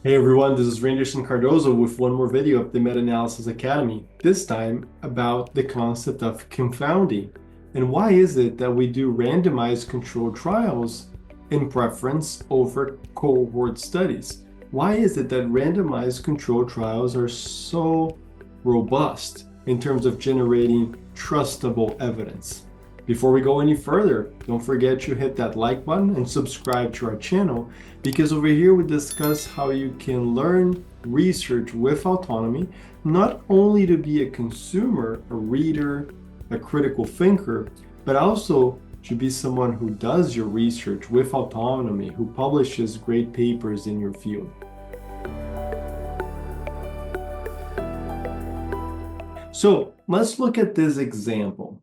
Hey everyone, this is Randerson Cardozo with one more video of the Meta-Analysis Academy, this time about the concept of confounding. And why is it that we do randomized controlled trials in preference over cohort studies? Why is it that randomized controlled trials are so robust in terms of generating trustable evidence? Before we go any further, don't forget to hit that like button and subscribe to our channel, because over here we discuss how you can learn research with autonomy, not only to be a consumer, a reader, a critical thinker, but also to be someone who does your research with autonomy, who publishes great papers in your field. So let's look at this example.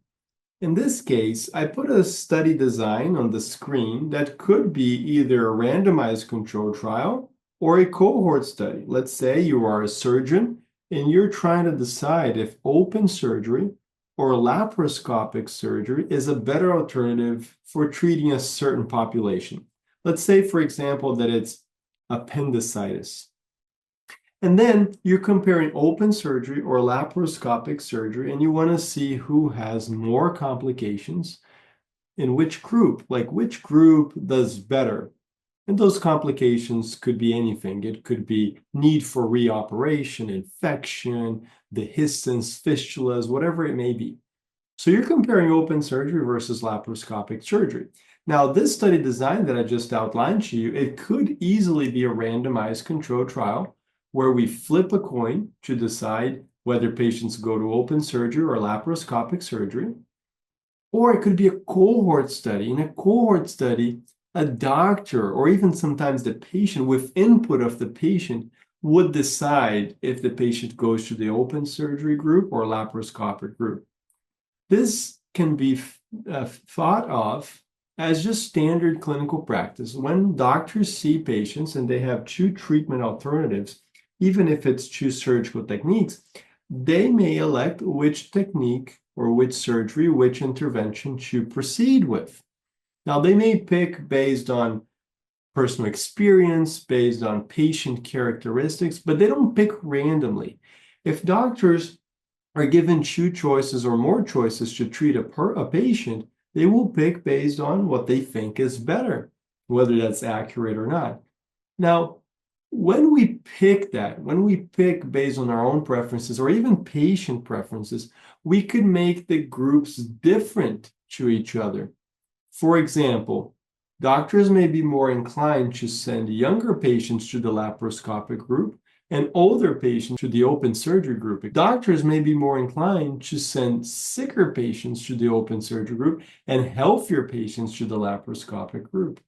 In this case, I put a study design on the screen that could be either a randomized controlled trial or a cohort study. Let's say you are a surgeon and you're trying to decide if open surgery or laparoscopic surgery is a better alternative for treating a certain population. Let's say, for example, that it's appendicitis. And then you're comparing open surgery or laparoscopic surgery, and you want to see who has more complications in which group, like which group does better. And those complications could be anything. It could be need for reoperation, infection, dehiscence, fistulas, whatever it may be. So you're comparing open surgery versus laparoscopic surgery. Now, this study design that I just outlined to you, it could easily be a randomized controlled trial where we flip a coin to decide whether patients go to open surgery or laparoscopic surgery. Or it could be a cohort study. In a cohort study, a doctor or even sometimes the patient, with input of the patient, would decide if the patient goes to the open surgery group or laparoscopic group. This can be thought of as just standard clinical practice. When doctors see patients and they have two treatment alternatives, even if it's two surgical techniques, they may elect which technique or which surgery, which intervention to proceed with. Now, they may pick based on personal experience, based on patient characteristics, but they don't pick randomly. If doctors are given two choices or more choices to treat a patient, they will pick based on what they think is better, whether that's accurate or not. Now, when we pick based on our own preferences or even patient preferences, we could make the groups different to each other. For example, doctors may be more inclined to send younger patients to the laparoscopic group and older patients to the open surgery group. Doctors may be more inclined to send sicker patients to the open surgery group and healthier patients to the laparoscopic group.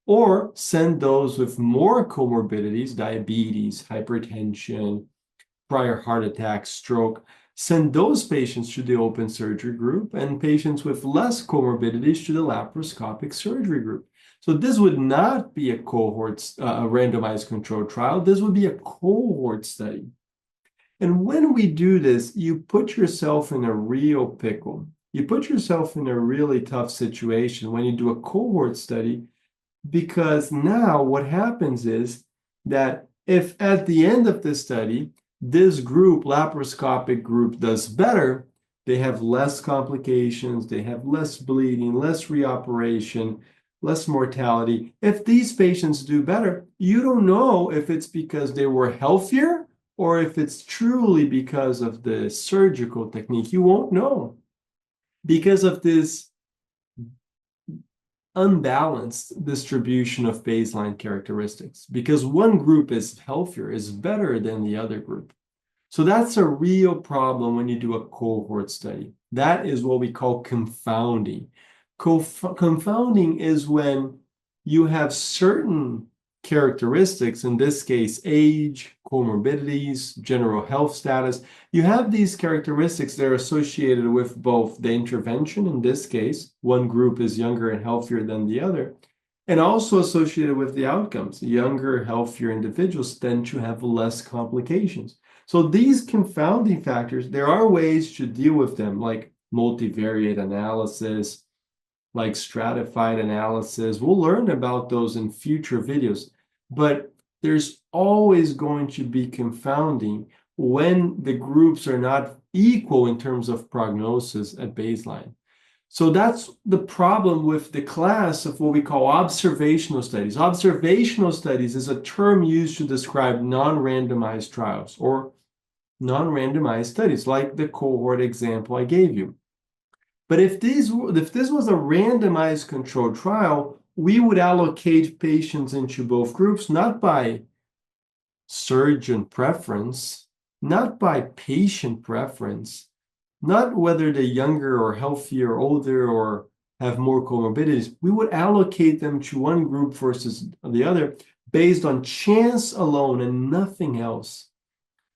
Or send those with more comorbidities, diabetes, hypertension, prior heart attack, stroke, send those patients to the open surgery group, and patients with less comorbidities to the laparoscopic surgery group. So this would not be a randomized controlled trial. This would be a cohort study. And when we do this, you put yourself in a real pickle. You put yourself in a really tough situation when you do a cohort study, because now what happens is that if at the end of the study, this group, laparoscopic group, does better, they have less complications, they have less bleeding, less reoperation, less mortality. If these patients do better, you don't know if it's because they were healthier or if it's truly because of the surgical technique. You won't know because of this unbalanced distribution of baseline characteristics, because one group is healthier, is better than the other group. So that's a real problem when you do a cohort study. That is what we call confounding. Confounding is when you have certain characteristics, in this case, age, comorbidities, general health status. You have these characteristics that are associated with both the intervention, in this case, one group is younger and healthier than the other, and also associated with the outcomes. Younger, healthier individuals tend to have less complications. So these confounding factors, there are ways to deal with them, like multivariate analysis, like stratified analysis. We'll learn about those in future videos. But there's always going to be confounding when the groups are not equal in terms of prognosis at baseline. So that's the problem with the class of what we call observational studies. Observational studies is a term used to describe non-randomized trials or non-randomized studies, like the cohort example I gave you. But if this was a randomized controlled trial, we would allocate patients into both groups, not by surgeon preference, not by patient preference, not whether they're younger or healthier or older or have more comorbidities. We would allocate them to one group versus the other based on chance alone and nothing else.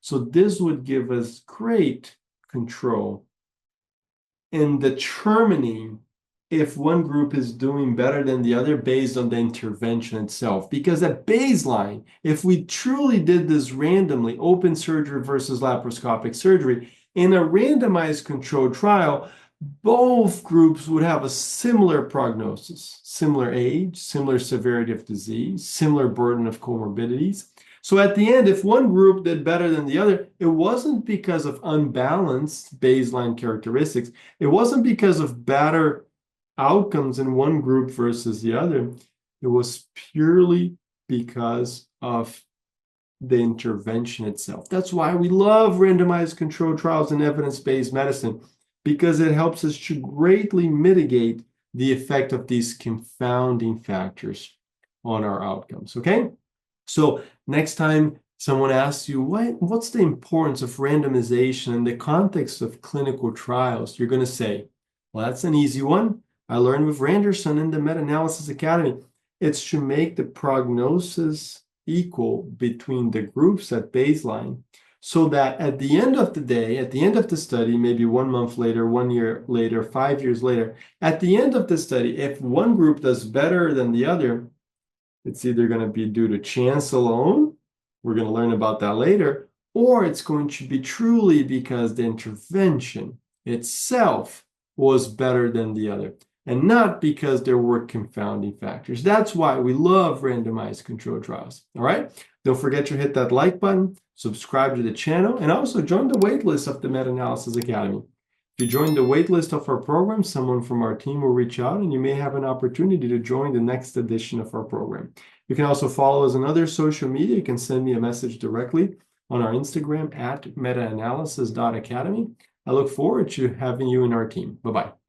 So this would give us great control in determining if one group is doing better than the other based on the intervention itself. Because at baseline, if we truly did this randomly, open surgery versus laparoscopic surgery, in a randomized controlled trial, both groups would have a similar prognosis, similar age, similar severity of disease, similar burden of comorbidities. So at the end, if one group did better than the other, it wasn't because of unbalanced baseline characteristics. It wasn't because of better outcomes in one group versus the other. It was purely because of the intervention itself. That's why we love randomized controlled trials in evidence-based medicine, because it helps us to greatly mitigate the effect of these confounding factors on our outcomes, okay? So next time someone asks you, what's the importance of randomization in the context of clinical trials? You're going to say, well, that's an easy one. I learned with Randerson in the Meta-Analysis Academy. It's to make the prognosis equal between the groups at baseline, so that at the end of the day, at the end of the study, maybe 1 month later, 1 year later, 5 years later, at the end of the study, if one group does better than the other, it's either going to be due to chance alone, we're going to learn about that later, or it's going to be truly because the intervention itself was better than the other, and not because there were confounding factors. That's why we love randomized controlled trials. All right? Don't forget to hit that like button, subscribe to the channel, and also join the waitlist of the Meta-Analysis Academy. If you join the waitlist of our program, someone from our team will reach out and you may have an opportunity to join the next edition of our program. You can also follow us on other social media. You can send me a message directly on our Instagram at metaanalysis.academy. I look forward to having you in our team. Bye-bye.